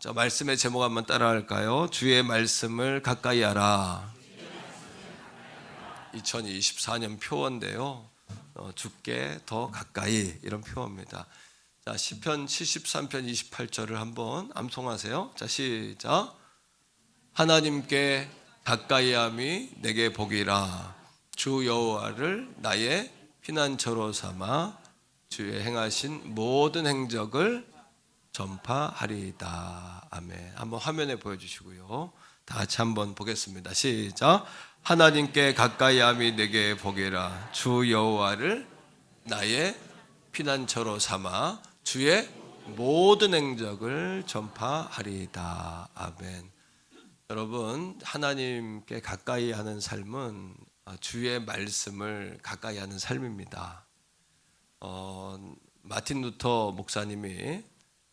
자, 말씀의 제목 한번 따라할까요? 주의 말씀을 가까이 하라. 2024년 표어인데요. 주께 더 가까이 이런 표어입니다. 자, 시편 73편 28절을 한번 암송하세요. 자, 시작. 하나님께 가까이함이 내게 복이라. 주 여호와를 나의 피난처로 삼아 주의 행하신 모든 행적을 전파하리이다. 아멘. 한번 화면에 보여주시고요. 다 같이 한번 보겠습니다. 시작. 하나님께 가까이함이 내게 복이라. 주 여호와를 나의 피난처로 삼아 주의 모든 행적을 전파하리이다. 아멘. 여러분, 하나님께 가까이 하는 삶은 주의 말씀을 가까이 하는 삶입니다. 마틴 루터 목사님이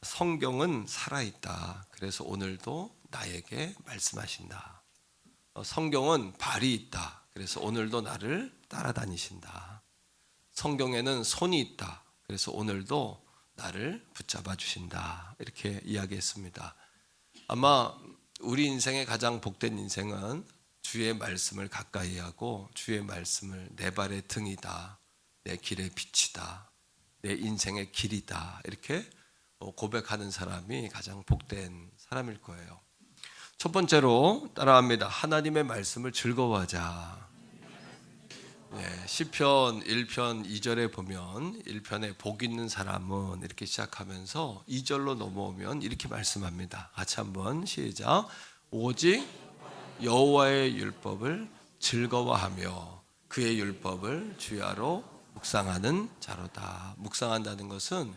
성경은 살아있다. 그래서 오늘도 나에게 말씀하신다. 성경은 발이 있다. 그래서 오늘도 나를 따라다니신다. 성경에는 손이 있다. 그래서 오늘도 나를 붙잡아 주신다. 이렇게 이야기했습니다. 아마 우리 인생의 가장 복된 인생은 주의 말씀을 가까이 하고 주의 말씀을 내 발의 등이다. 내 길의 빛이다. 내 인생의 길이다. 이렇게 고백하는 사람이 가장 복된 사람일 거예요. 첫 번째로 따라합니다. 하나님의 말씀을 즐거워하자. 시편 1편 2절에 보면 1편에 복 있는 사람은 이렇게 시작하면서 2절로 넘어오면 이렇게 말씀합니다. 같이 한번 시작. 오직 여호와의 율법을 즐거워하며 그의 율법을 주야로 묵상하는 자로다. 묵상한다는 것은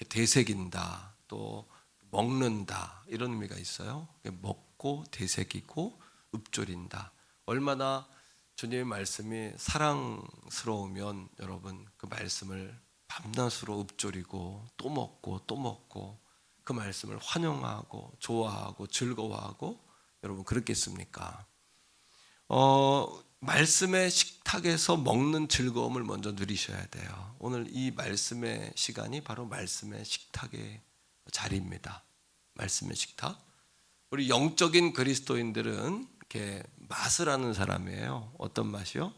되새긴다, 또 먹는다 이런 의미가 있어요. 먹고 되새기고 읊조린다. 얼마나 주님의 말씀이 사랑스러우면 여러분 그 말씀을 밤낮으로 읊조리고 또 먹고 또 먹고 그 말씀을 환영하고 좋아하고 즐거워하고 여러분 그렇겠습니까? 말씀의 식탁에서 먹는 즐거움을 먼저 누리셔야 돼요. 오늘 이 말씀의 시간이 바로 말씀의 식탁의 자리입니다. 말씀의 식탁. 우리 영적인 그리스도인들은 이렇게 맛을 아는 사람이에요. 어떤 맛이요?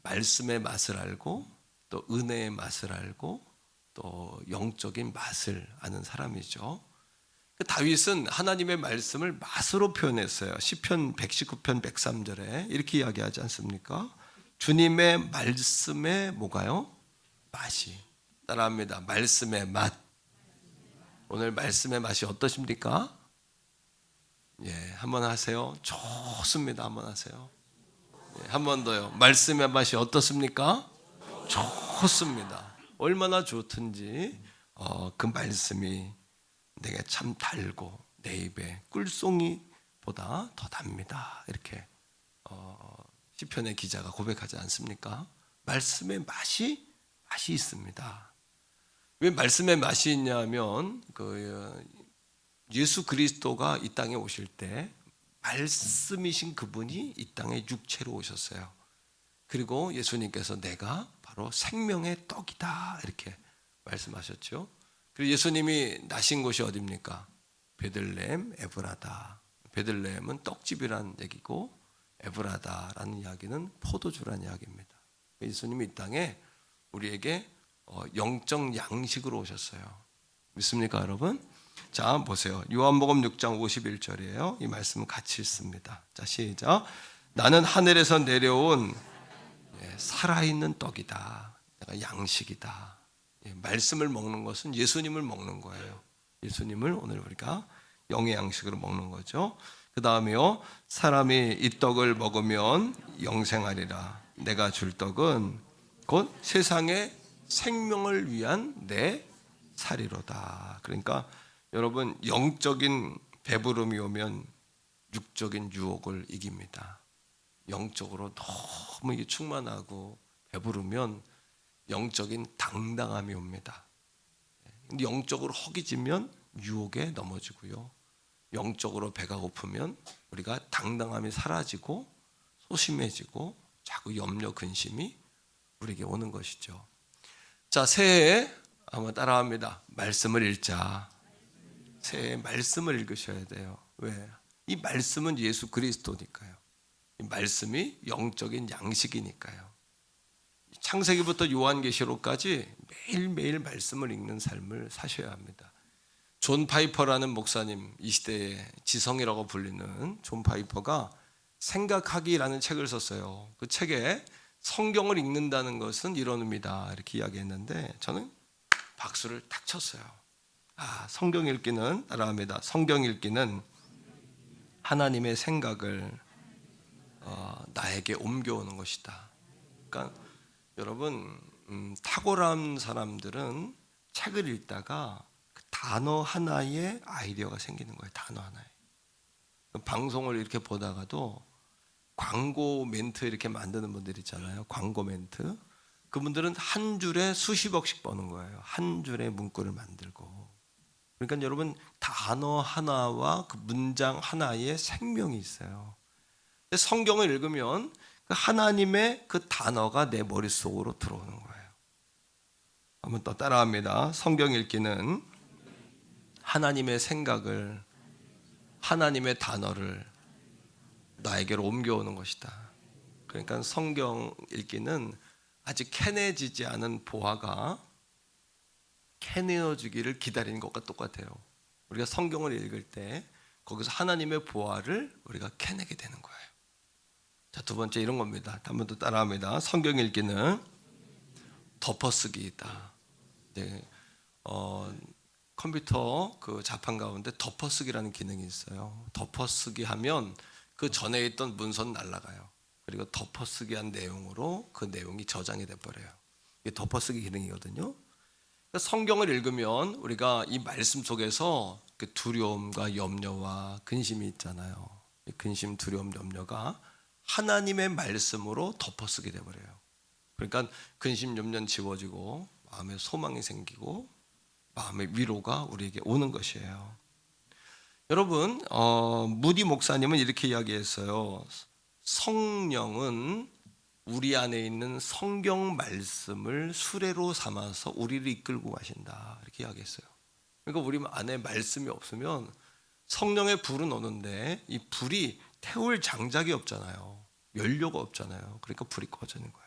말씀의 맛을 알고 또 은혜의 맛을 알고 또 영적인 맛을 아는 사람이죠. 다윗은 하나님의 말씀을 맛으로 표현했어요. 시편 119편 103절에 이렇게 이야기하지 않습니까? 주님의 말씀에 뭐가요? 맛이. 따라합니다. 말씀의 맛. 오늘 말씀의 맛이 어떠십니까? 한번 하세요. 좋습니다. 한번 하세요. 한 번 더요. 말씀의 맛이 어떻습니까? 좋습니다. 얼마나 좋든지 그 말씀이 내게 참 달고 내 입에 꿀송이보다 더 답니다. 이렇게 시편의 기자가 고백하지 않습니까? 말씀의 맛이 있습니다. 왜 말씀의 맛이 있냐면 예수 그리스도가 이 땅에 오실 때 말씀이신 그분이 이 땅에 육체로 오셨어요. 그리고 예수님께서 내가 바로 생명의 떡이다 이렇게 말씀하셨죠. 그리고 예수님이 나신 곳이 어디입니까? 베들레헴 에브라다. 베들레헴은 떡집이라는 얘기고 에브라다라는 이야기는 포도주라는 이야기입니다. 예수님이 이 땅에 우리에게 영적 양식으로 오셨어요. 믿습니까 여러분? 자 보세요. 요한복음 6장 51절이에요. 이 말씀은 같이 읽습니다. 자 시작. 나는 하늘에서 내려온 살아있는 떡이다. 내가 양식이다. 말씀을 먹는 것은 예수님을 먹는 거예요. 예수님을 오늘 우리가 영의 양식으로 먹는 거죠. 그 다음에요. 사람이 이 떡을 먹으면 영생하리라. 내가 줄 떡은 곧 세상의 생명을 위한 내 살이로다. 그러니까 여러분 영적인 배부름이 오면 육적인 유혹을 이깁니다. 영적으로 너무 충만하고 배부르면 영적인 당당함이 옵니다. 영적으로 허기지면 유혹에 넘어지고요. 영적으로 배가 고프면 우리가 당당함이 사라지고 소심해지고 자꾸 염려 근심이 우리에게 오는 것이죠. 자, 새해에 한번 따라합니다. 말씀을 읽자. 새해 말씀을 읽으셔야 돼요. 왜? 이 말씀은 예수 그리스도니까요. 이 말씀이 영적인 양식이니까요. 창세기부터 요한계시록까지 매일매일 말씀을 읽는 삶을 사셔야 합니다. 존 파이퍼라는 목사님, 이 시대의 지성이라고 불리는 존 파이퍼가 생각하기라는 책을 썼어요. 그 책에 성경을 읽는다는 것은 이런 의미다 이렇게 이야기했는데 저는 박수를 탁 쳤어요. 성경 읽기는 따라합니다. 성경 읽기는 하나님의 생각을 나에게 옮겨오는 것이다. 그러니까 여러분 탁월한 사람들은 책을 읽다가 그 단어 하나에 아이디어가 생기는 거예요. 단어 하나에. 방송을 이렇게 보다가도 광고 멘트 이렇게 만드는 분들 있잖아요. 광고 멘트. 그분들은 한 줄에 수십억씩 버는 거예요. 한 줄에 문구를 만들고. 그러니까 여러분 단어 하나와 그 문장 하나에 생명이 있어요. 성경을 읽으면 그 하나님의 그 단어가 내 머릿속으로 들어오는 거예요. 한번 더 따라합니다. 성경 읽기는 하나님의 생각을, 하나님의 단어를 나에게로 옮겨오는 것이다. 그러니까 성경 읽기는 아직 캐내지지 않은 보화가 캐내어지기를 기다리는 것과 똑같아요. 우리가 성경을 읽을 때 거기서 하나님의 보화를 우리가 캐내게 되는 거예요. 자, 두 번째 이런 겁니다. 한 번 더 따라합니다. 성경 읽기는 덮어쓰기이다. 네, 컴퓨터 그 자판 가운데 덮어쓰기라는 기능이 있어요. 덮어쓰기 하면 그 전에 있던 문서는 날아가요. 그리고 덮어쓰기 한 내용으로 그 내용이 저장이 돼버려요. 이게 덮어쓰기 기능이거든요. 성경을 읽으면 우리가 이 말씀 속에서 그 두려움과 염려와 근심이 있잖아요. 근심, 두려움, 염려가 하나님의 말씀으로 덮어쓰게 돼버려요. 그러니까 근심, 염려는 지워지고 마음에 소망이 생기고 마음의 위로가 우리에게 오는 것이에요. 여러분, 무디 목사님은 이렇게 이야기했어요. 성령은 우리 안에 있는 성경 말씀을 수레로 삼아서 우리를 이끌고 가신다 이렇게 이야기했어요. 그러니까 우리 안에 말씀이 없으면 성령의 불은 오는데 이 불이 태울 장작이 없잖아요. 연료가 없잖아요. 그러니까 불이 꺼지는 거예요.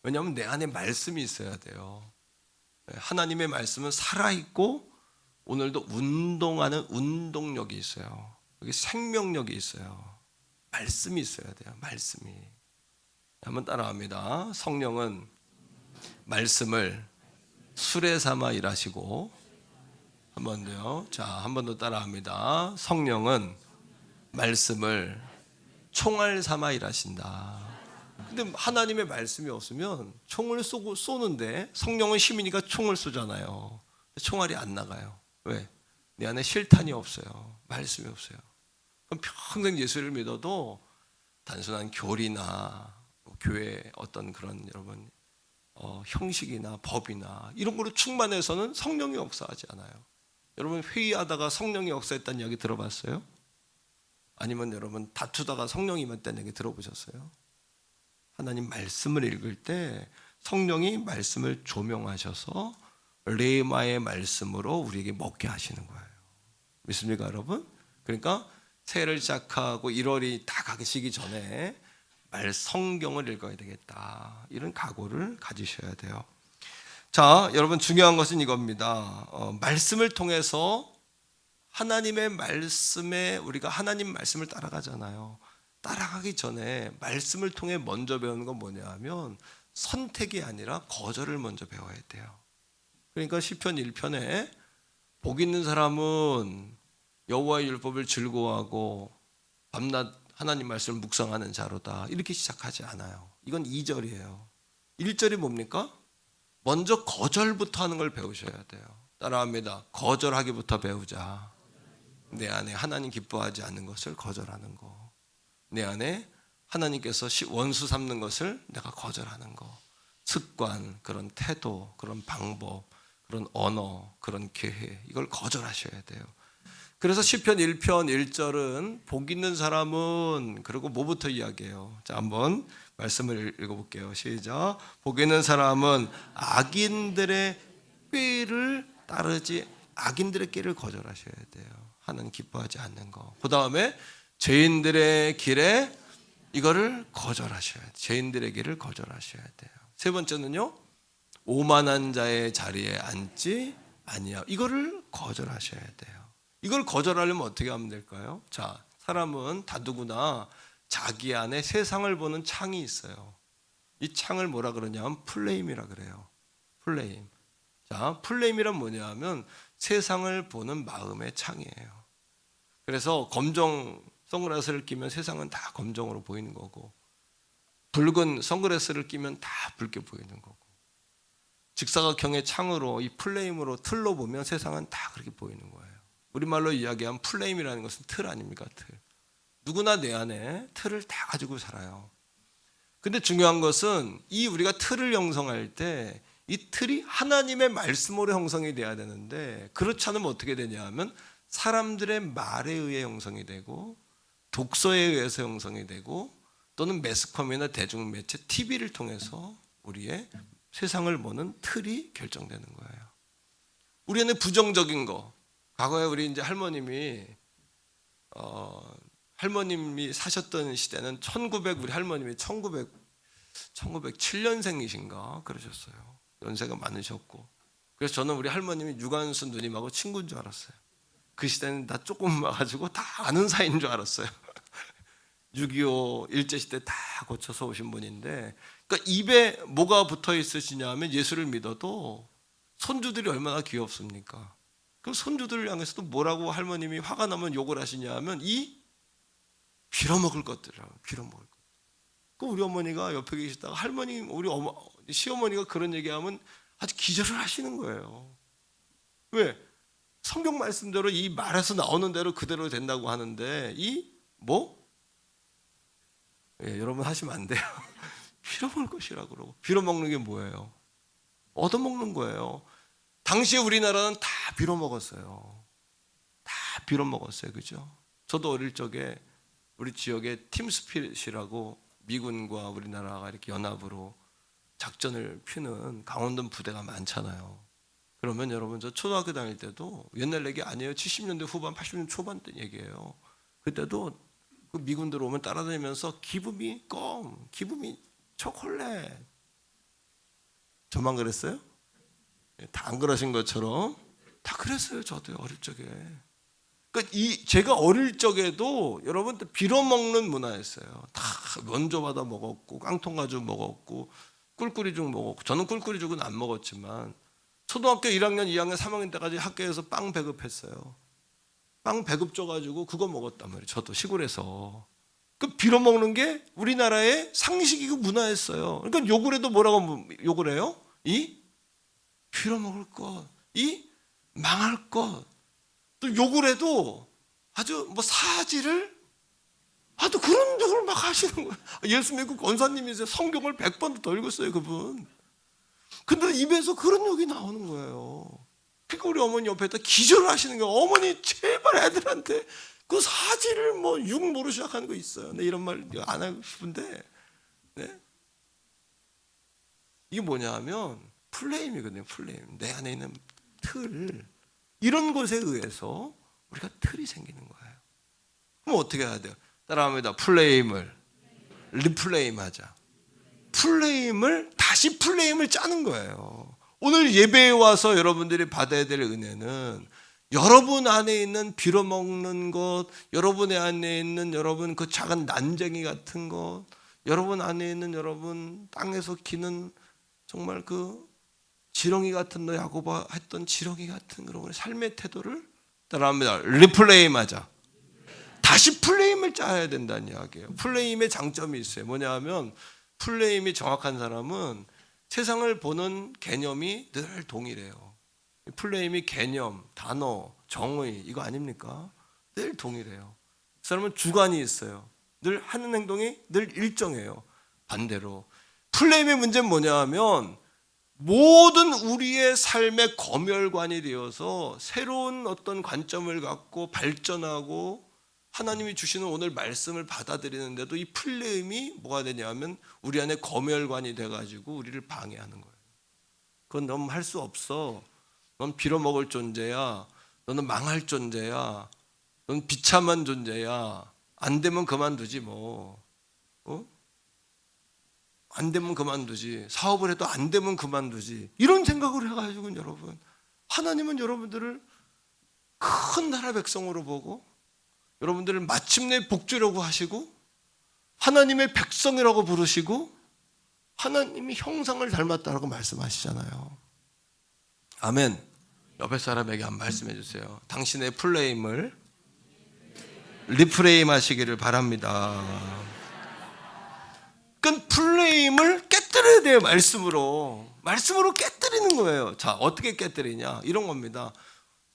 왜냐하면 내 안에 말씀이 있어야 돼요. 하나님의 말씀은 살아있고 오늘도 운동하는 운동력이 있어요. 여기 생명력이 있어요. 말씀이 있어야 돼요. 말씀이. 한번 따라합니다. 성령은 말씀을 수레 삼아 일하시고, 한 번 더요. 자, 한 번 더 따라합니다. 성령은 말씀을 총알 삼아 일하신다. 근데 하나님의 말씀이 없으면 총을 쏘는데 성령은 힘이니까 총을 쏘잖아요. 총알이 안 나가요. 왜? 내 안에 실탄이 없어요. 말씀이 없어요. 그럼 평생 예수를 믿어도 단순한 교리나 교회 어떤 그런 여러분 형식이나 법이나 이런 걸로 충만해서는 성령이 역사하지 않아요. 여러분 회의하다가 성령이 역사했다는 이야기 들어봤어요? 아니면 여러분 다투다가 성령이 임했다는 얘기 들어보셨어요? 하나님 말씀을 읽을 때 성령이 말씀을 조명하셔서 레마의 말씀으로 우리에게 먹게 하시는 거예요. 믿습니까 여러분? 그러니까 새해를 시작하고 1월이 다 가시기 전에 성경을 읽어야 되겠다 이런 각오를 가지셔야 돼요. 자, 여러분 중요한 것은 이겁니다. 말씀을 통해서 하나님의 말씀에 우리가 하나님 말씀을 따라가잖아요. 따라가기 전에 말씀을 통해 먼저 배우는 건 뭐냐 하면 선택이 아니라 거절을 먼저 배워야 돼요. 그러니까 시편 1편에 복 있는 사람은 여호와의 율법을 즐거워하고 밤낮 하나님 말씀을 묵상하는 자로다 이렇게 시작하지 않아요. 이건 2절이에요 1절이 뭡니까? 먼저 거절부터 하는 걸 배우셔야 돼요. 따라합니다. 거절하기부터 배우자. 내 안에 하나님 기뻐하지 않는 것을 거절하는 거, 내 안에 하나님께서 원수 삼는 것을 내가 거절하는 거, 습관, 그런 태도, 그런 방법, 그런 언어, 그런 계획, 이걸 거절하셔야 돼요. 그래서 시편 1편 1절은 복 있는 사람은, 그리고 뭐부터 이야기해요? 자, 한번 말씀을 읽어볼게요. 시작. 복 있는 사람은 악인들의 꾀를 따르지 악인들의 길을 거절하셔야 돼요. 하나님 기뻐하지 않는 거. 그 다음에 죄인들의 길에 이거를 거절하셔야 돼요. 죄인들의 길을 거절하셔야 돼요. 세 번째는요, 오만한 자의 자리에 앉지 아니하고, 이거를 거절하셔야 돼요. 이걸 거절하려면 어떻게 하면 될까요? 자, 사람은 다 누구나 자기 안에 세상을 보는 창이 있어요. 이 창을 뭐라 그러냐면 플레임이라 그래요. 플레임. 자, 플레임이란 뭐냐 하면 세상을 보는 마음의 창이에요. 그래서 검정 선글라스를 끼면 세상은 다 검정으로 보이는 거고, 붉은 선글라스를 끼면 다 붉게 보이는 거고, 직사각형의 창으로 이 플레임으로 틀로 보면 세상은 다 그렇게 보이는 거예요. 우리말로 이야기하면 플레임이라는 것은 틀 아닙니까? 틀. 누구나 내 안에 틀을 다 가지고 살아요. 근데 중요한 것은 이 우리가 틀을 형성할 때 이 틀이 하나님의 말씀으로 형성이 돼야 되는데, 그렇지 않으면 어떻게 되냐 하면 사람들의 말에 의해 형성이 되고, 독서에 의해서 형성이 되고, 또는 매스컴이나 대중매체 TV를 통해서 우리의 세상을 보는 틀이 결정되는 거예요. 우리 안에 부정적인 거, 과거에 우리 이제 할머님이 사셨던 시대는 우리 할머님이 1907년생이신가 그러셨어요. 연세가 많으셨고, 그래서 저는 우리 할머님이 유관순 누님하고 친구인 줄 알았어요. 그 시대는 나 조금 와가지고 다 아는 사이인 줄 알았어요. 6.25 일제시대 다 거쳐서 오신 분인데, 그러니까 입에 뭐가 붙어 있으시냐 하면 예수를 믿어도 손주들이 얼마나 귀엽습니까? 그럼 손주들을 향해서도 뭐라고 할머님이 화가 나면 욕을 하시냐 하면 이 빌어먹을 것들이라고, 빌어먹을 것. 그 우리 어머니가 옆에 계시다가 시어머니가 그런 얘기하면 아주 기절을 하시는 거예요. 왜? 성경 말씀대로 이 말에서 나오는 대로 그대로 된다고 하는데 여러분 하시면 안 돼요. 빌어먹을 것이라고 그러고, 빌어먹는 게 뭐예요? 얻어먹는 거예요. 당시에 우리나라는 다 빌어먹었어요. 다 빌어먹었어요. 그죠? 저도 어릴 적에 우리 지역에 팀스피릿이라고 미군과 우리나라가 이렇게 연합으로 작전을 피는 강원도 부대가 많잖아요. 그러면 여러분, 저 초등학교 다닐 때도 옛날 얘기 아니에요. 70년대 후반, 80년대 초반 때 얘기예요. 그때도 그 미군들 오면 따라다니면서 기브미 껌, 기브미 초콜릿. 저만 그랬어요? 다 안 그러신 것처럼 다 그랬어요. 저도 어릴 적에. 그러니까 제가 어릴 적에도 여러분 빌어먹는 문화였어요. 다 면조 받아 먹었고, 깡통 가죽 먹었고, 꿀꿀이죽 먹었고. 저는 꿀꿀이죽은 안 먹었지만 초등학교 1학년, 2학년, 3학년 때까지 학교에서 빵 배급했어요. 빵 배급 줘가지고 그거 먹었단 말이에요. 저도 시골에서. 그 빌어먹는 게 우리나라의 상식이고 문화였어요. 그러니까 욕을 해도 뭐라고 욕을 해요? 이 빌어먹을 것, 이 망할 것. 또 욕을 해도 아주 사지를 또 그런 욕을 막 하시는 거예요. 예수 믿고 권사님이세요. 성경을 100번도 더 읽었어요, 그분. 근데 입에서 그런 욕이 나오는 거예요. 그러니까 우리 어머니 옆에 있다 기절을 하시는 거예요. 어머니 제발 애들한테 그 사지를 욕 모르 시작하는 거 있어요. 네, 이런 말 안 하고 싶은데, 네? 이게 뭐냐 하면 플레임이거든요. 플레임. 내 안에 있는 틀, 이런 것에 의해서 우리가 틀이 생기는 거예요. 그럼 어떻게 해야 돼요? 따라합니다. 플레임을 리플레임하자. 다시 플레임을 짜는 거예요. 오늘 예배에 와서 여러분들이 받아야 될 은혜는 여러분 안에 있는 빌어먹는 것, 여러분 안에 있는 여러분 그 작은 난쟁이 같은 것, 여러분 안에 있는 여러분 땅에서 기는 정말 그 지렁이 같은 야고보가 했던 지렁이 같은 그런 삶의 태도를 따라합니다. 리플레임하자. 다시 플레임을 짜야 된다는 이야기예요. 플레임의 장점이 있어요. 뭐냐 하면 플레임이 정확한 사람은 세상을 보는 개념이 늘 동일해요. 플레임이 개념, 단어, 정의 이거 아닙니까? 늘 동일해요. 그 사람은 주관이 있어요. 늘 하는 행동이 늘 일정해요. 반대로 플레임의 문제는 뭐냐 하면 모든 우리의 삶의 검열관이 되어서 새로운 어떤 관점을 갖고 발전하고 하나님이 주시는 오늘 말씀을 받아들이는데도 이 플레임이 뭐가 되냐면 우리 안에 검열관이 돼가지고 우리를 방해하는 거예요. 그건 너무 할 수 없어. 넌 빌어먹을 존재야. 너는 망할 존재야. 넌 비참한 존재야. 안 되면 그만두지 뭐. 안 되면 그만두지. 사업을 해도 안 되면 그만두지. 이런 생각을 해가지고 여러분, 하나님은 여러분들을 큰 나라 백성으로 보고 여러분들을 마침내 복주려고 하시고 하나님의 백성이라고 부르시고 하나님이 형상을 닮았다라고 말씀하시잖아요. 아멘. 옆에 사람에게 한 말씀해 주세요. 당신의 플레임을 리프레임 하시기를 바랍니다. 그 플레임을 깨뜨려야 돼요. 말씀으로 깨뜨리는 거예요. 자, 어떻게 깨뜨리냐? 이런 겁니다.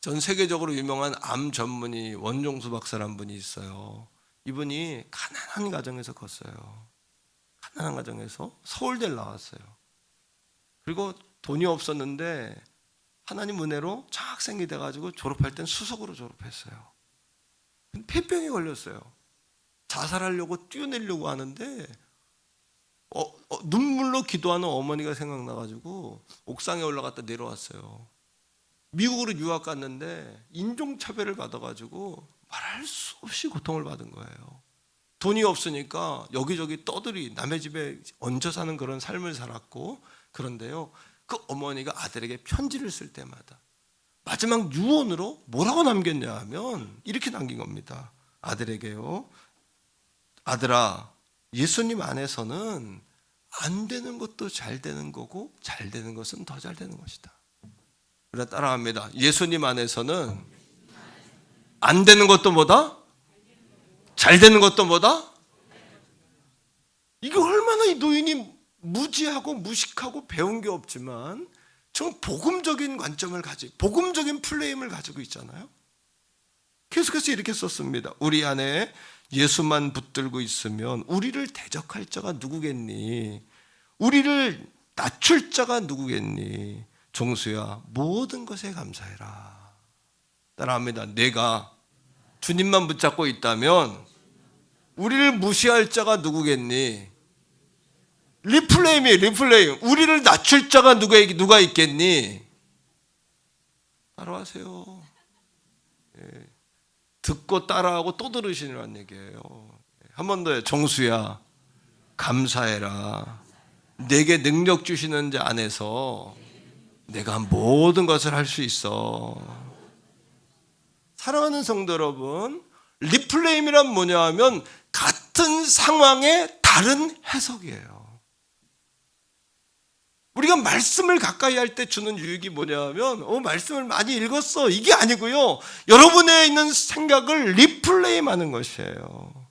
전 세계적으로 유명한 암 전문의 원종수 박사라는 분이 있어요. 이분이 가난한 가정에서 컸어요. 가난한 가정에서 서울대를 나왔어요. 그리고 돈이 없었는데 하나님 은혜로 장학생이 돼가지고 졸업할 땐 수석으로 졸업했어요. 폐병에 걸렸어요. 자살하려고 뛰어내려고 하는데 눈물로 기도하는 어머니가 생각나가지고 옥상에 올라갔다 내려왔어요. 미국으로 유학 갔는데 인종차별을 받아가지고 말할 수 없이 고통을 받은 거예요. 돈이 없으니까 여기저기 떠들이 남의 집에 얹혀 사는 그런 삶을 살았고, 그런데요, 그 어머니가 아들에게 편지를 쓸 때마다 마지막 유언으로 뭐라고 남겼냐 하면 이렇게 남긴 겁니다. 아들에게요, 아들아, 예수님 안에서는 안 되는 것도 잘 되는 거고 잘 되는 것은 더 잘 되는 것이다. 그래, 따라합니다. 예수님 안에서는 안 되는 것도 뭐다? 잘 되는 것도 뭐다? 이게 얼마나 이 노인이 무지하고 무식하고 배운 게 없지만 정 복음적인 관점을 가지고 복음적인 플레임을 가지고 있잖아요. 계속해서 이렇게 썼습니다. 우리 안에 예수만 붙들고 있으면 우리를 대적할 자가 누구겠니? 우리를 낮출 자가 누구겠니? 종수야, 모든 것에 감사해라. 따라합니다. 내가 주님만 붙잡고 있다면 우리를 무시할 자가 누구겠니? 리플레임이에요. 리플레임. 우리를 낮출 자가 누가 있겠니? 따라하세요. 예. 듣고 따라하고 또 들으시라는 얘기예요. 한 번 더요. 정수야, 감사해라. 내게 능력 주시는 자 안에서 내가 모든 것을 할 수 있어. 사랑하는 성도 여러분, 리플레임이란 뭐냐 하면 같은 상황의 다른 해석이에요. 우리가 말씀을 가까이 할 때 주는 유익이 뭐냐 하면 말씀을 많이 읽었어, 이게 아니고요, 여러분에 있는 생각을 리플레임하는 것이에요.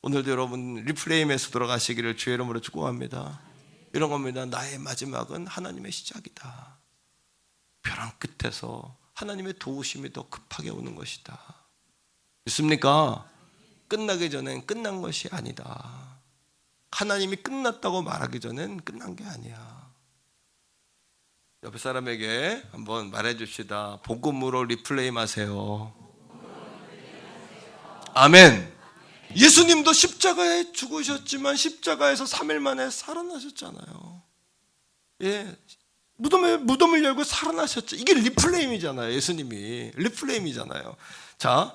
오늘도 여러분 리플레임에서 돌아가시기를 주의 이름으로 축복합니다. 이런 겁니다. 나의 마지막은 하나님의 시작이다. 벼랑 끝에서 하나님의 도우심이 더 급하게 오는 것이다. 믿습니까? 끝나기 전엔 끝난 것이 아니다. 하나님이 끝났다고 말하기 전엔 끝난 게 아니야. 옆에 사람에게 한번 말해줍시다. 복음으로 리플레임 하세요. 아멘. 예수님도 십자가에 죽으셨지만 십자가에서 3일 만에 살아나셨잖아요. 예, 무덤을 열고 살아나셨죠. 이게 리플레임이잖아요. 예수님이 리플레임이잖아요. 자,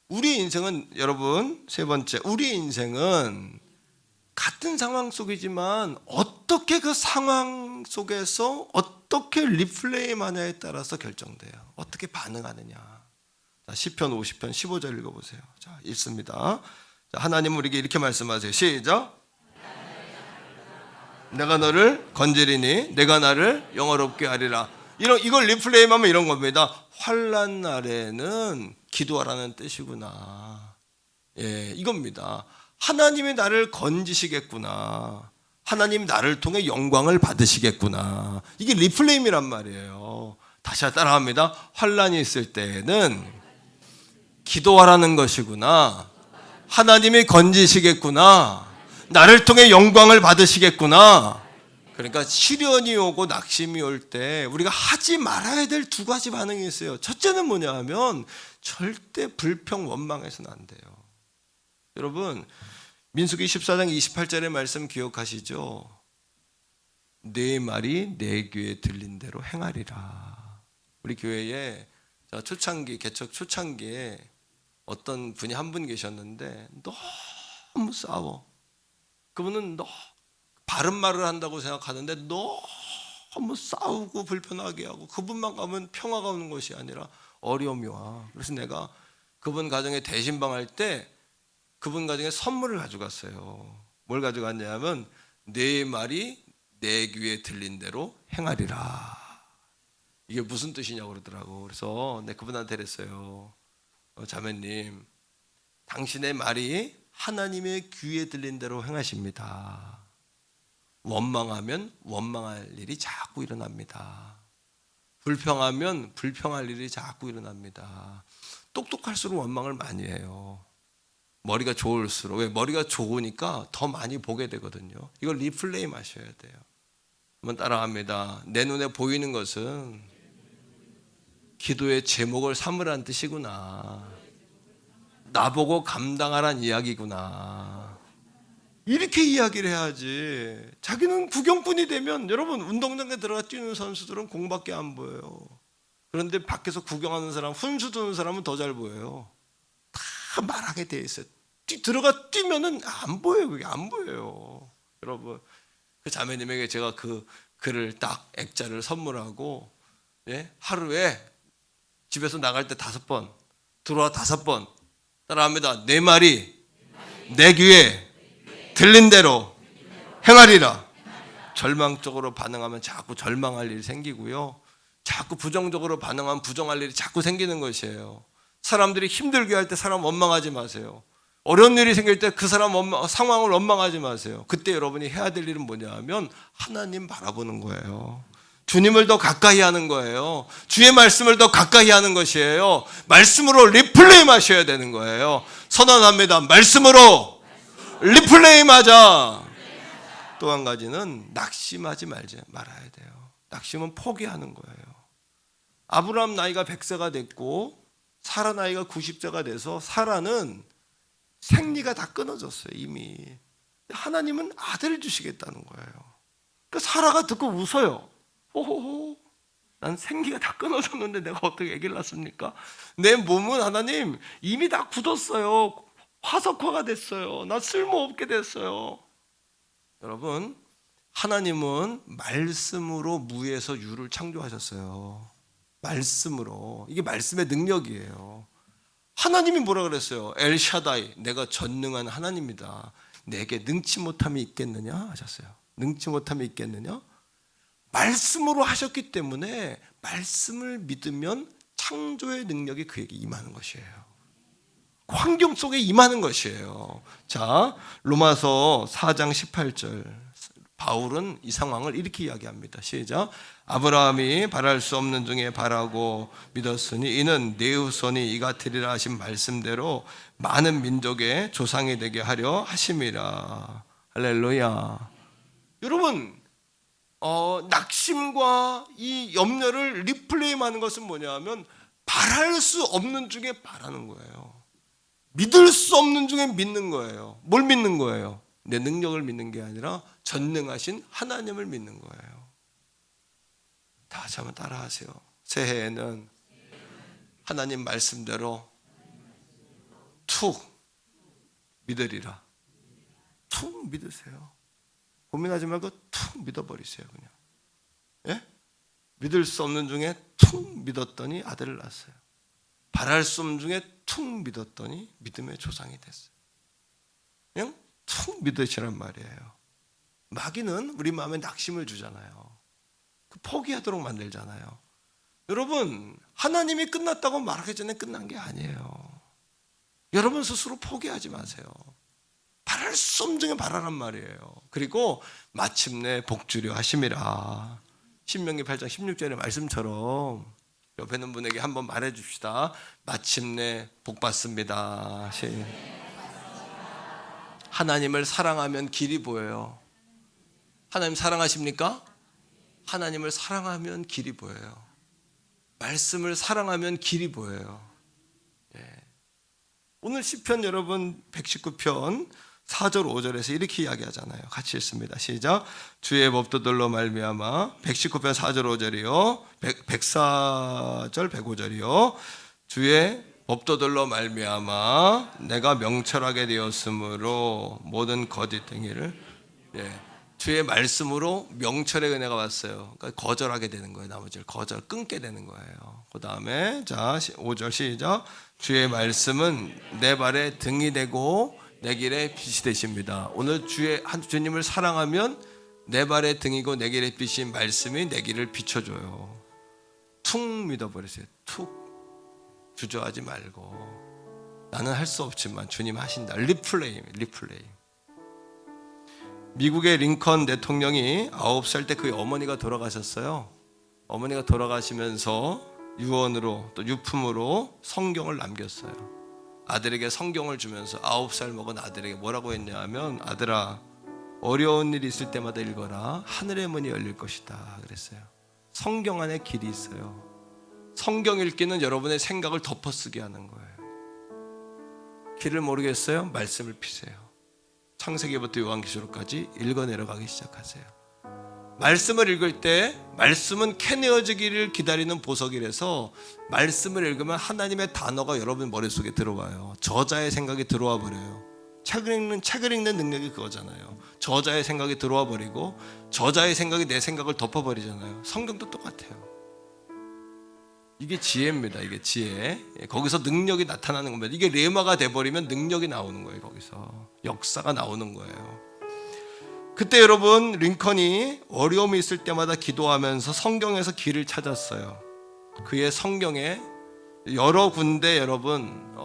우리 인생은 여러분, 세 번째, 우리 인생은 같은 상황 속이지만 어떻게 그 상황 속에서 어떻게 리플레임하냐에 따라서 결정돼요. 어떻게 반응하느냐. 자, 시편 50편 15절 읽어보세요. 자, 읽습니다. 자, 하나님은 우리에게 이렇게 말씀하세요. 시작. 내가 너를 건지리니 내가 나를 영화롭게 하리라. 이걸 리플레임하면 이런 겁니다. 환난 날에는 기도하라는 뜻이구나. 예, 이겁니다. 하나님이 나를 건지시겠구나. 하나님 나를 통해 영광을 받으시겠구나. 이게 리플레임이란 말이에요. 다시 따라합니다. 환난이 있을 때에는 기도하라는 것이구나. 하나님이 건지시겠구나. 나를 통해 영광을 받으시겠구나. 그러니까 시련이 오고 낙심이 올 때 우리가 하지 말아야 될 두 가지 반응이 있어요. 첫째는 뭐냐 하면 절대 불평 원망해서는 안 돼요. 여러분, 민수기 14장 28절의 말씀 기억하시죠? 내 말이 내 귀에 들린 대로 행하리라. 우리 교회에 초창기 개척 초창기에 어떤 분이 한 분 계셨는데 너무 싸워. 그분은 바른 말을 한다고 생각하는데 너무 싸우고 불편하게 하고 그분만 가면 평화가 오는 것이 아니라 어려움이 와. 그래서 내가 그분 가정에 대신방할 때 그분 가정에 선물을 가져갔어요. 뭘 가져갔냐면 내 말이 내 귀에 들린 대로 행하리라. 이게 무슨 뜻이냐고 그러더라고. 그래서 내가 그분한테 그랬어요. 자매님, 당신의 말이 하나님의 귀에 들린 대로 행하십니다. 원망하면 원망할 일이 자꾸 일어납니다. 불평하면 불평할 일이 자꾸 일어납니다. 똑똑할수록 원망을 많이 해요. 머리가 좋을수록. 왜? 머리가 좋으니까 더 많이 보게 되거든요. 이걸 리플레이 마셔야 돼요. 한번 따라합니다. 내 눈에 보이는 것은 기도의 제목을 삼으란 뜻이구나. 나보고 감당하란 이야기구나. 이렇게 이야기를 해야지. 자기는 구경꾼이 되면, 여러분 운동장에 들어가 뛰는 선수들은 공밖에 안 보여요. 그런데 밖에서 구경하는 사람, 훈수 두는 사람은 더 잘 보여요. 다 말하게 돼 있어요. 들어가 뛰면은 안 보여요. 그게 안 보여요. 여러분, 그 자매님에게 제가 그 글을 딱 액자를 선물하고, 하루에 집에서 나갈 때 5번, 들어와 5번 따라합니다. 내 말이 내 귀에 들린 대로 행하리라. 절망적으로 반응하면 자꾸 절망할 일이 생기고요. 자꾸 부정적으로 반응하면 부정할 일이 자꾸 생기는 것이에요. 사람들이 힘들게 할 때 사람 원망하지 마세요. 어려운 일이 생길 때 그 사람 상황을 원망하지 마세요. 그때 여러분이 해야 될 일은 뭐냐 하면 하나님 바라보는 거예요. 주님을 더 가까이 하는 거예요. 주의 말씀을 더 가까이 하는 것이에요. 말씀으로 리플레이 마셔야 되는 거예요. 선언합니다. 말씀으로 리플레이 맞아. 또 한 가지는 낙심하지 말아야 돼요. 낙심은 포기하는 거예요. 아브라함 나이가 100세가 됐고 사라 나이가 90세가 돼서 사라는 생리가 다 끊어졌어요. 이미. 하나님은 아들을 주시겠다는 거예요. 그러니까 사라가 듣고 웃어요. 호호호, 난 생기가 다 끊어졌는데 내가 어떻게 아기를 낳습니까? 내 몸은 하나님 이미 다 굳었어요. 화석화가 됐어요. 나 쓸모없게 됐어요. 여러분, 하나님은 말씀으로 무에서 유를 창조하셨어요. 말씀으로. 이게 말씀의 능력이에요. 하나님이 뭐라 그랬어요? 엘샤다이, 내가 전능한 하나님이다. 내게 능치 못함이 있겠느냐 하셨어요. 능치 못함이 있겠느냐? 말씀으로 하셨기 때문에 말씀을 믿으면 창조의 능력이 그에게 임하는 것이에요. 환경 속에 임하는 것이에요. 자, 로마서 4장 18절. 바울은 이 상황을 이렇게 이야기합니다. 시작. 아브라함이 바랄 수 없는 중에 바라고 믿었으니 이는 내 후손이 이같으리라 하신 말씀대로 많은 민족의 조상이 되게 하려 하심이라. 할렐루야. 여러분, 낙심과 이 염려를 리플레이하는 것은 뭐냐 하면 바랄 수 없는 중에 바라는 거예요. 믿을 수 없는 중에 믿는 거예요. 뭘 믿는 거예요? 내 능력을 믿는 게 아니라 전능하신 하나님을 믿는 거예요. 다 같이 한번 따라하세요. 새해에는 하나님 말씀대로 툭 믿으리라. 툭 믿으세요. 고민하지 말고 툭 믿어버리세요. 그냥. 예? 믿을 수 없는 중에 툭 믿었더니 아들을 낳았어요. 바랄 수 없는 중에 툭 믿었더니 믿음의 조상이 됐어요. 그냥 툭 믿으시란 말이에요. 마귀는 우리 마음에 낙심을 주잖아요. 포기하도록 만들잖아요. 여러분, 하나님이 끝났다고 말하기 전에 끝난 게 아니에요. 여러분 스스로 포기하지 마세요. 바랄 수 없는 중에 바라란 말이에요. 그리고 마침내 복주려 하심이라. 신명기 8장 16절의 말씀처럼 옆에 있는 분에게 한번 말해 줍시다. 마침내 복 받습니다. 하나님을 사랑하면 길이 보여요. 하나님 사랑하십니까? 하나님을 사랑하면 길이 보여요. 말씀을 사랑하면 길이 보여요. 오늘 시편 여러분 119편 4절 5절에서 이렇게 이야기하잖아요. 같이 읽습니다. 시작. 주의 법도들로 말미암아 119편 4절 5절이요. 104절 105절이요. 주의 법도들로 말미암아 내가 명철하게 되었으므로 모든 거짓 행위를 주의 말씀으로 명철의 은혜가 왔어요. 그러니까 거절하게 되는 거예요. 나머지를 끊게 되는 거예요. 그 다음에 자 5절 시작. 주의 말씀은 내 발에 등이 되고 내 길에 빛이 되십니다. 오늘 주님을 사랑하면 내 발에 등이고 내 길에 빛인 말씀이 내 길을 비춰줘요. 툭 믿어버리세요. 툭 주저하지 말고 나는 할 수 없지만 주님 하신다. 리플레이. 미국의 링컨 대통령이 9살 때 그의 어머니가 돌아가셨어요. 어머니가 돌아가시면서 유언으로 또 유품으로 성경을 남겼어요. 아들에게 성경을 주면서 9살 먹은 아들에게 뭐라고 했냐 하면 아들아 어려운 일이 있을 때마다 읽어라. 하늘의 문이 열릴 것이다 그랬어요. 성경 안에 길이 있어요. 성경 읽기는 여러분의 생각을 덮어쓰게 하는 거예요. 길을 모르겠어요? 말씀을 피세요. 창세기부터 요한계시록까지 읽어 내려가기 시작하세요. 말씀을 읽을 때 말씀은 캐내어지기를 기다리는 보석이라서 말씀을 읽으면 하나님의 단어가 여러분 머릿속에 들어와요. 저자의 생각이 들어와 버려요. 책을 읽는 능력이 그거잖아요. 저자의 생각이 들어와 버리고 저자의 생각이 내 생각을 덮어버리잖아요. 성경도 똑같아요. 이게 지혜입니다. 이게 지혜. 거기서 능력이 나타나는 겁니다. 이게 레마가 돼버리면 능력이 나오는 거예요. 거기서 역사가 나오는 거예요. 그때 여러분 링컨이 어려움이 있을 때마다 기도하면서 성경에서 길을 찾았어요. 그의 성경에 여러 군데 여러분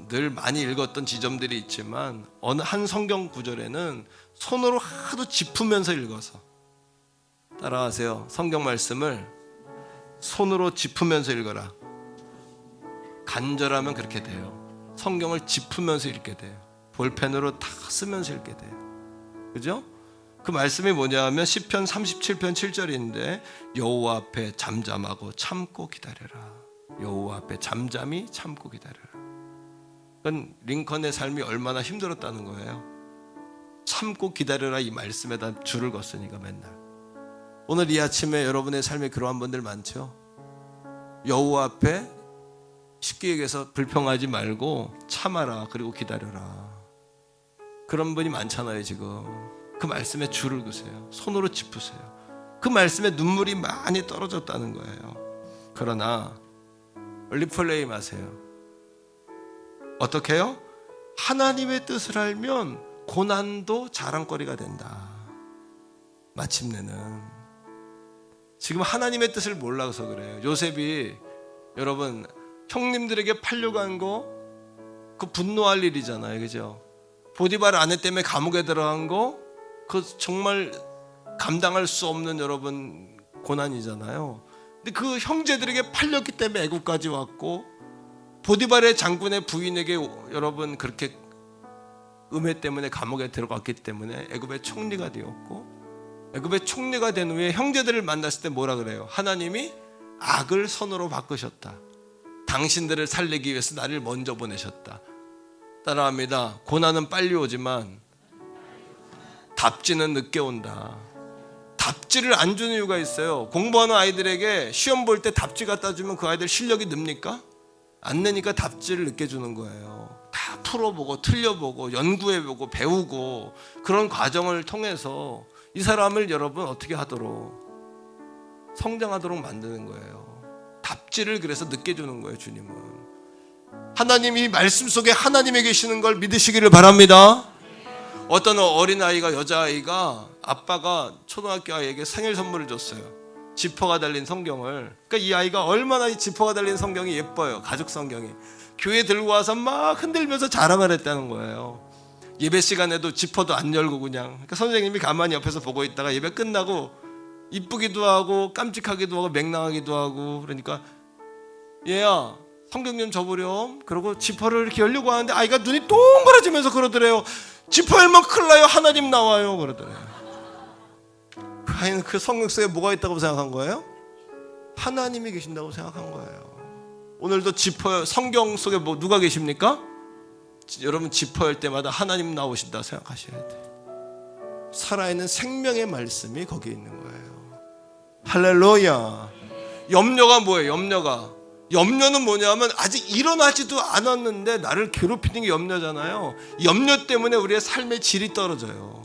늘 많이 읽었던 지점들이 있지만 어느 한 성경 구절에는 손으로 하도 짚으면서 읽어서 따라하세요. 성경 말씀을 손으로 짚으면서 읽어라. 간절하면 그렇게 돼요. 성경을 짚으면서 읽게 돼요. 볼펜으로 다 쓰면서 읽게 돼요. 그죠? 그 말씀이 뭐냐 하면 시편 37편 7절인데 여호와 앞에 잠잠하고 참고 기다려라. 여호와 앞에 잠잠히 참고 기다려라. 그건 링컨의 삶이 얼마나 힘들었다는 거예요. 참고 기다려라 이 말씀에다 줄을 걷으니까 맨날. 오늘 이 아침에 여러분의 삶에 그러한 분들 많죠. 여호와 앞에 쉽게 얘기해서 불평하지 말고 참아라. 그리고 기다려라. 그런 분이 많잖아요 지금. 그 말씀에 줄을 그으세요. 손으로 짚으세요. 그 말씀에 눈물이 많이 떨어졌다는 거예요. 그러나 리플레이 마세요. 어떻게 해요? 하나님의 뜻을 알면 고난도 자랑거리가 된다. 마침내는 지금 하나님의 뜻을 몰라서 그래요. 요셉이 여러분 형님들에게 팔려고 한 거 그 분노할 일이잖아요. 그죠? 보디발 아내 때문에 감옥에 들어간 거 그 정말 감당할 수 없는 여러분 고난이잖아요. 근데 그 형제들에게 팔렸기 때문에 애굽까지 왔고 보디발의 장군의 부인에게 여러분 그렇게 음해 때문에 감옥에 들어갔기 때문에 애굽의 총리가 되었고 애굽의 총리가 된 후에 형제들을 만났을 때 뭐라 그래요? 하나님이 악을 선으로 바꾸셨다. 당신들을 살리기 위해서 나를 먼저 보내셨다. 따라합니다. 고난은 빨리 오지만 답지는 늦게 온다. 답지를 안 주는 이유가 있어요. 공부하는 아이들에게 시험 볼 때 답지 갖다 주면 그 아이들 실력이 늡니까? 안 내니까 답지를 늦게 주는 거예요. 다 풀어보고 틀려보고 연구해보고 배우고 그런 과정을 통해서 이 사람을 여러분 어떻게 하도록 성장하도록 만드는 거예요. 답지를 그래서 늦게 주는 거예요. 주님은 하나님이 말씀 속에 하나님이 계시는 걸 믿으시기를 바랍니다. 어떤 어린아이가 여자아이가 아빠가 초등학교 아이에게 생일 선물을 줬어요. 지퍼가 달린 성경을. 그러니까 이 아이가 얼마나 이 지퍼가 달린 성경이 예뻐요. 가죽 성경이. 교회 들고 와서 막 흔들면서 자랑을 했다는 거예요. 예배 시간에도 지퍼도 안 열고 그냥. 그러니까 선생님이 가만히 옆에서 보고 있다가 예배 끝나고 이쁘기도 하고 깜찍하기도 하고 맹랑하기도 하고 그러니까 얘야 성경 좀 줘보렴. 그러고 지퍼를 이렇게 열려고 하는데 아이가 눈이 동그라지면서 그러더래요. 지퍼 열면 큰일 나요. 하나님 나와요. 그러더래요. 그 아이는 그 성경 속에 뭐가 있다고 생각한 거예요? 하나님이 계신다고 생각한 거예요. 오늘도 지퍼 성경 속에 뭐 누가 계십니까? 여러분 짚어할 때마다 하나님 나오신다 생각하셔야 돼요. 살아있는 생명의 말씀이 거기에 있는 거예요. 할렐루야. 염려가 뭐예요? 염려는 뭐냐면 아직 일어나지도 않았는데 나를 괴롭히는 게 염려잖아요. 염려 때문에 우리의 삶의 질이 떨어져요.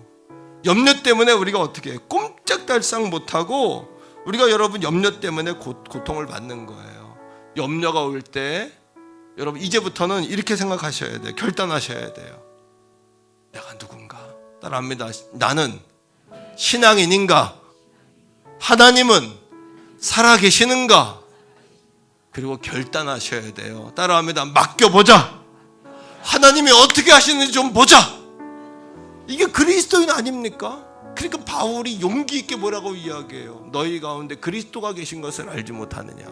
염려 때문에 우리가 어떻게 해요? 꼼짝달싹 못하고 우리가 여러분 염려 때문에 고통을 받는 거예요. 염려가 올 때 여러분 이제부터는 이렇게 생각하셔야 돼요. 결단하셔야 돼요. 내가 누군가? 따라합니다. 나는 신앙인인가? 하나님은 살아계시는가? 그리고 결단하셔야 돼요. 따라합니다. 맡겨보자. 하나님이 어떻게 하시는지 좀 보자. 이게 그리스도인 아닙니까? 그러니까 바울이 용기 있게 뭐라고 이야기해요? 너희 가운데 그리스도가 계신 것을 알지 못하느냐.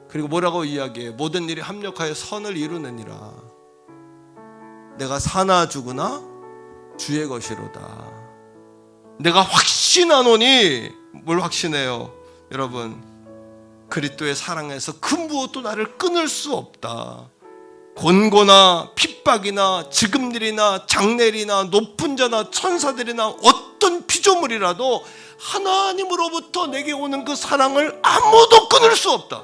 그리고 뭐라고 이야기해요? 모든 일이 합력하여 선을 이루느니라. 내가 사나 죽으나 주의 것이로다. 내가 확신하노니, 뭘 확신해요? 여러분, 그리스도의 사랑에서 그 무엇도 나를 끊을 수 없다. 곤고나 핍박이나 지금일이나 장례일이나 높은 자나 천사들이나 어떤 피조물이라도 하나님으로부터 내게 오는 그 사랑을 아무도 끊을 수 없다.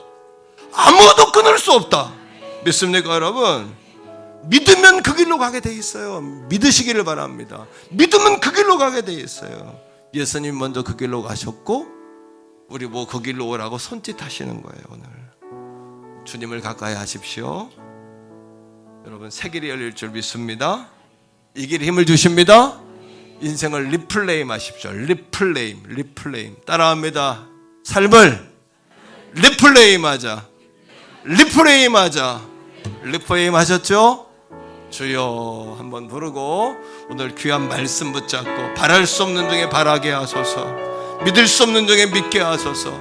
아무도 끊을 수 없다. 믿습니까 여러분? 믿으면 그 길로 가게 돼 있어요. 믿으시기를 바랍니다. 믿으면 그 길로 가게 돼 있어요. 예수님 먼저 그 길로 가셨고 우리 뭐 그 길로 오라고 손짓하시는 거예요. 오늘 주님을 가까이 하십시오. 여러분 새 길이 열릴 줄 믿습니다. 이 길에 힘을 주십니다. 인생을 리플레임 하십시오. 리플레임 따라합니다. 삶을 리플레임 하자. 리플레임 하셨죠? 주여 한번 부르고 오늘 귀한 말씀 붙잡고 바랄 수 없는 중에 바라게 하소서, 믿을 수 없는 중에 믿게 하소서.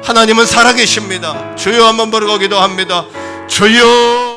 하나님은 살아계십니다. 주여 한번 부르고 기도합니다. 주여.